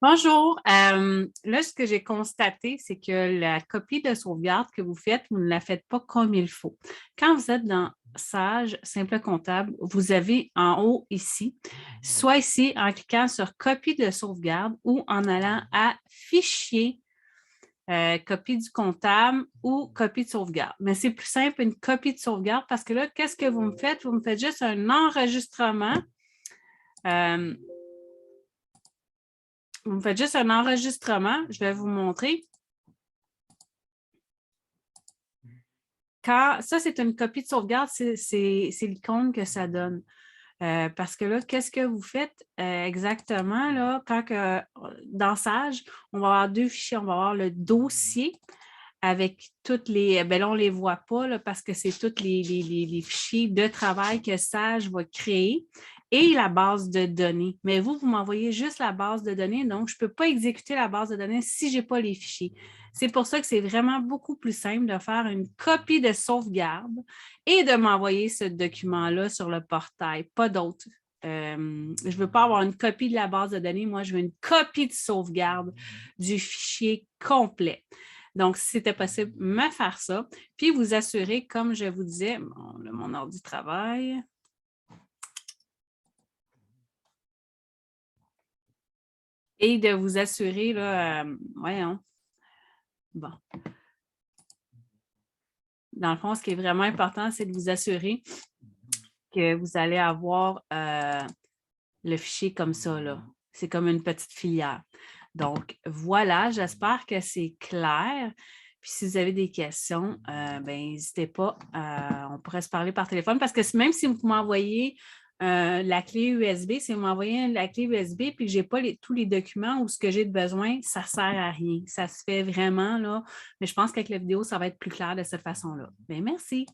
Bonjour. Là, ce que j'ai constaté, c'est que la copie de sauvegarde que vous faites, vous ne la faites pas comme il faut. Quand vous êtes dans Sage, Simple Comptable, vous avez en haut ici, soit ici en cliquant sur Copie de sauvegarde ou en allant à Fichier, copie du comptable ou copie de sauvegarde. Mais c'est plus simple une copie de sauvegarde parce que là, qu'est-ce que vous me faites? Vous me faites juste un enregistrement. Euh, Vous me faites juste un enregistrement. Je vais vous montrer. Ça, c'est une copie de sauvegarde, c'est l'icône que ça donne. Parce que là, qu'est-ce que vous faites exactement là, dans Sage, on va avoir deux fichiers. On va avoir le dossier avec toutes les. Ben là, on ne les voit pas là, parce que c'est tous les fichiers de travail que Sage va créer et la base de données. Mais vous m'envoyez juste la base de données, donc je ne peux pas exécuter la base de données si je n'ai pas les fichiers. C'est pour ça que c'est vraiment beaucoup plus simple de faire une copie de sauvegarde et de m'envoyer ce document-là sur le portail, pas d'autre. Je ne veux pas avoir une copie de la base de données, moi, je veux une copie de sauvegarde du fichier complet. Donc, si c'était possible, me faire ça, puis vous assurer, comme je vous disais, mon ordi travail. Et de vous assurer, là, voyons, bon. Dans le fond, ce qui est vraiment important, c'est de vous assurer que vous allez avoir le fichier comme ça, là. C'est comme une petite filière. Donc, voilà, j'espère que c'est clair. Puis si vous avez des questions, n'hésitez pas. On pourrait se parler par téléphone parce que même si vous m'envoyez la clé USB, si vous m'envoyez la clé USB puis que je n'ai pas tous les documents ou ce que j'ai de besoin, ça ne sert à rien. Ça se fait vraiment, là. Mais je pense qu'avec la vidéo, ça va être plus clair de cette façon-là. Bien, merci.